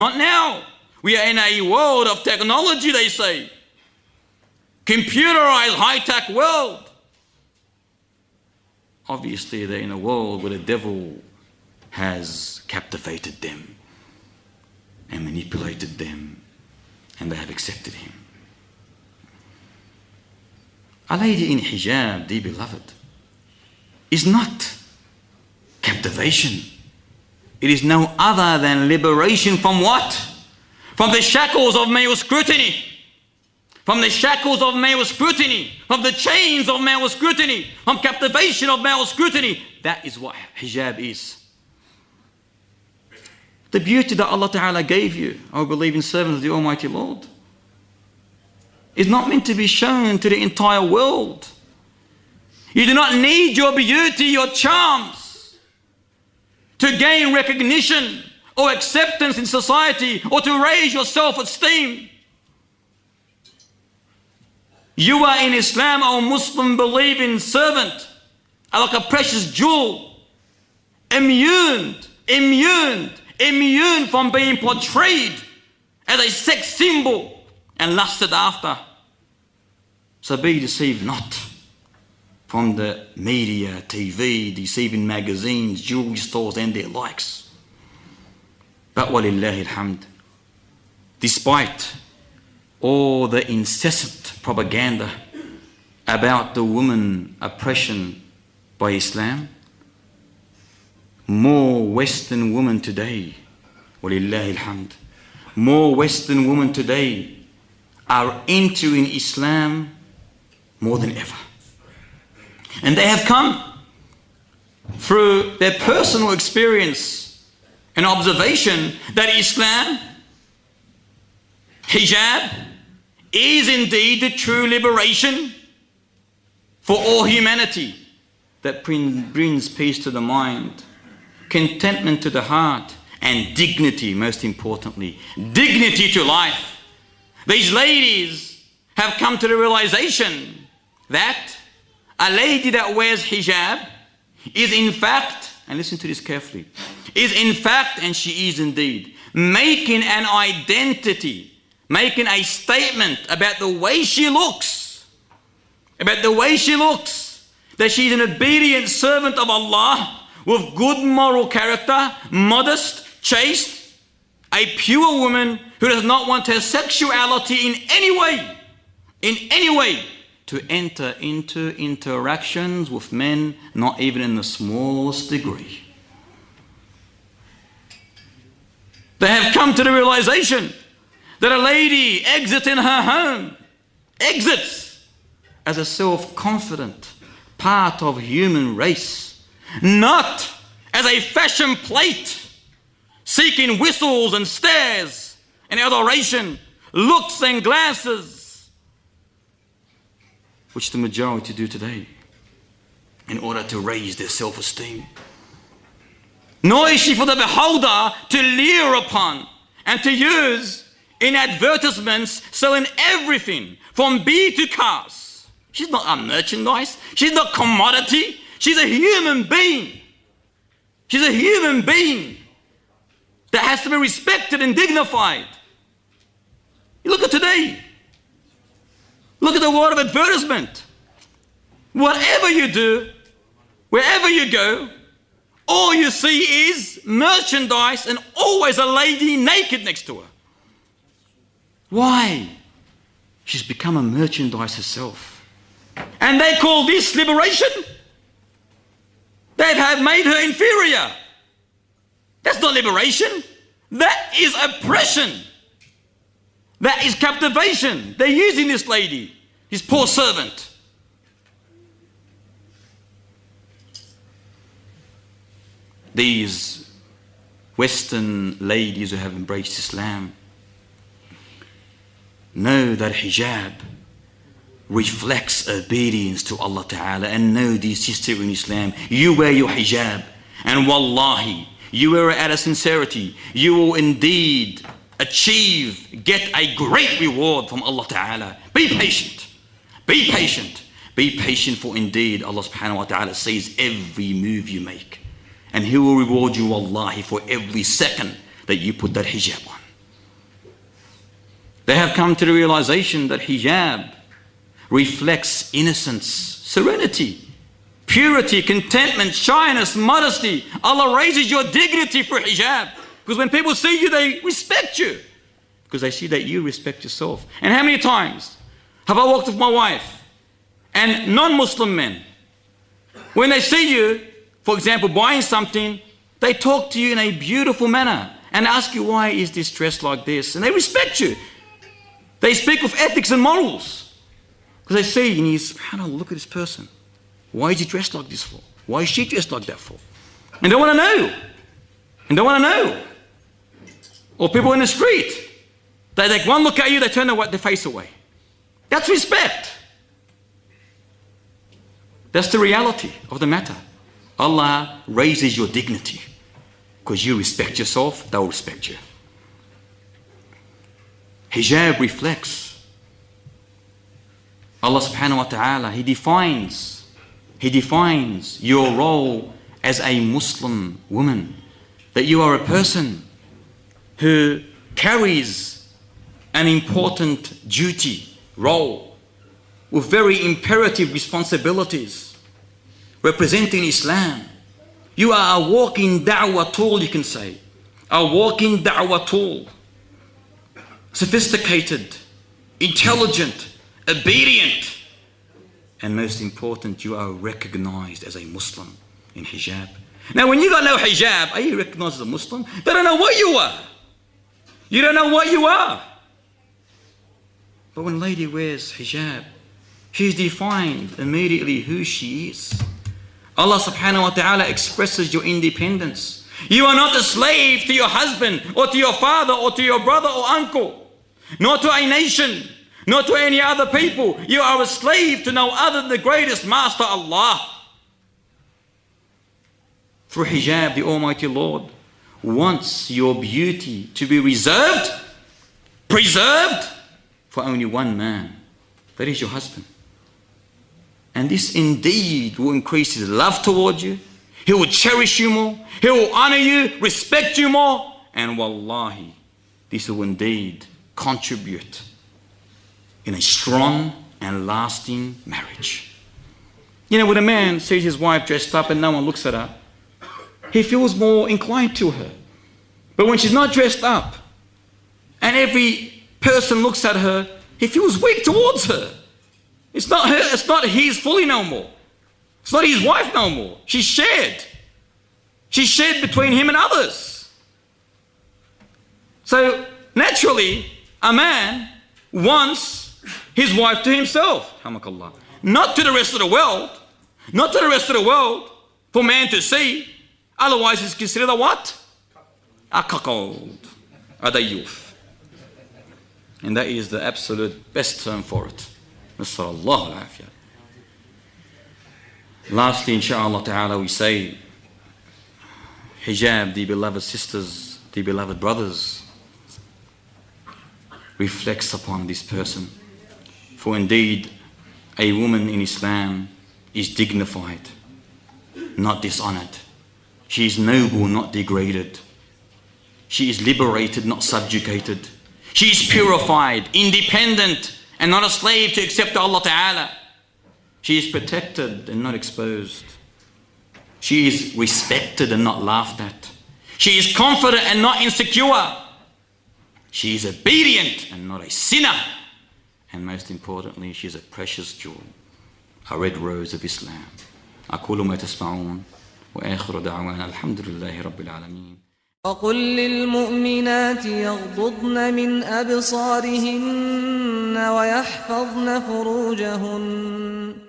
Not now. We are in a world of technology, they say. Computerized, high-tech world. Obviously, they're in a world where the devil has captivated them and manipulated them, and they have accepted him. A lady in hijab, dear beloved, is not captivation. It is no other than liberation from what? From the shackles of male scrutiny. From the shackles of male scrutiny. From the chains of male scrutiny. From captivation of male scrutiny. That is what hijab is. The beauty that Allah Ta'ala gave you, O believing servants of the Almighty Lord, is not meant to be shown to the entire world. You do not need your beauty, your charms, to gain recognition or acceptance in society or to raise your self-esteem. You are in Islam, O Muslim believing servant, are like a precious jewel, immune from being portrayed as a sex symbol and lusted after. So be deceived not from the media, TV, deceiving magazines, jewelry stores and their likes. But walillahi alhamd, despite all the incessant propaganda about the woman oppression by Islam, more Western women today, walillahi alhamd, more Western women today are entering Islam more than ever. And they have come through their personal experience and observation that Islam, hijab, is indeed the true liberation for all humanity that brings peace to the mind, contentment to the heart, and dignity, most importantly, dignity to life. These ladies have come to the realization that a lady that wears hijab is in fact, and listen to this carefully, is in fact, and she is indeed, making an identity, making a statement about the way she looks, that she's an obedient servant of Allah with good moral character, modest, chaste, a pure woman who does not want her sexuality in any way, to enter into interactions with men, not even in the smallest degree. They have come to the realization that a lady exiting her home, exits as a self-confident part of human race, not as a fashion plate, seeking whistles and stares and adoration, looks and glances, which the majority do today in order to raise their self-esteem. Nor is she for the beholder to leer upon and to use in advertisements selling everything from bee to cars. She's not a merchandise. She's not commodity. She's a human being. She's a human being that has to be respected and dignified. You look at today. Look at the world of advertisement. Whatever you do, wherever you go, all you see is merchandise and always a lady naked next to her. Why? She's become a merchandise herself. And they call this liberation? They have made her inferior. That's not liberation. That is oppression. That is captivation. They're using this lady, his poor servant. These Western ladies who have embraced Islam know that hijab reflects obedience to Allah Ta'ala, and know, dear sister in Islam, you wear your hijab, and wallahi, you wear it out of sincerity, you will indeed get a great reward from Allah Ta'ala. Be patient, for indeed Allah Subhanahu wa Ta'ala sees every move you make, and He will reward you wallahi for every second that you put that hijab on. They have come to the realization that hijab reflects innocence, serenity, purity, contentment, shyness, modesty. Allah raises your dignity for hijab. Because when people see you, they respect you. Because they see that you respect yourself. And how many times have I walked with my wife and non-Muslim men, when they see you, for example, buying something, they talk to you in a beautiful manner and ask you, why is this dressed like this? And they respect you. They speak with ethics and morals. Because they see, and you, subhanAllah, look at this person. Why is he dressed like this for? Why is she dressed like that for? And they want to know. And they want to know. Or people in the street, they take one look at you, they turn their face away. That's respect. That's the reality of the matter. Allah raises your dignity. Because you respect yourself, they'll respect you. Hijab reflects. Allah subhanahu wa ta'ala, He defines your role as a Muslim woman. That you are a person who carries an important duty, role, with very imperative responsibilities, representing Islam. You are a walking da'wah tool, you can say. A walking da'wah tool. Sophisticated, intelligent, obedient, and most important, you are recognized as a Muslim in hijab. Now when you got no hijab, are you recognized as a Muslim? They don't know what you are. You don't know what you are. But when a lady wears hijab, she's defined immediately who she is. Allah subhanahu wa ta'ala expresses your independence. You are not a slave to your husband or to your father or to your brother or uncle, nor to a nation, nor to any other people. You are a slave to no other than the greatest master, Allah. Through hijab, the Almighty Lord wants your beauty to be reserved, preserved for only one man. That is your husband. And this indeed will increase his love towards you. He will cherish you more. He will honor you, respect you more. And wallahi, this will indeed contribute in a strong and lasting marriage. You know, when a man sees his wife dressed up and no one looks at her, he feels more inclined to her. But when she's not dressed up and every person looks at her, he feels weak towards her. It's not her, it's not his fully no more. It's not his wife no more. She's shared. She's shared between him and others. So naturally, a man wants his wife to himself. Not to the rest of the world. Not to the rest of the world for man to see. Otherwise it's considered a what? A cuckold. A dayuf. And that is the absolute best term for it. Nasrallahu al-afiyah. Lastly, inshaAllah ta'ala, we say, hijab, the beloved sisters, the beloved brothers, reflects upon this person. For indeed, a woman in Islam is dignified, not dishonored. She is noble, not degraded. She is liberated, not subjugated. She is purified, independent, and not a slave to accept Allah Ta'ala. She is protected and not exposed. She is respected and not laughed at. She is confident and not insecure. She is obedient and not a sinner. And most importantly, she is a precious jewel, a red rose of Islam. أقول ما تسمعون وآخر دعوانا الحمد لله رب العالمين. وقل للمؤمنات يغضضن من أبصارهن ويحفظن فروجهن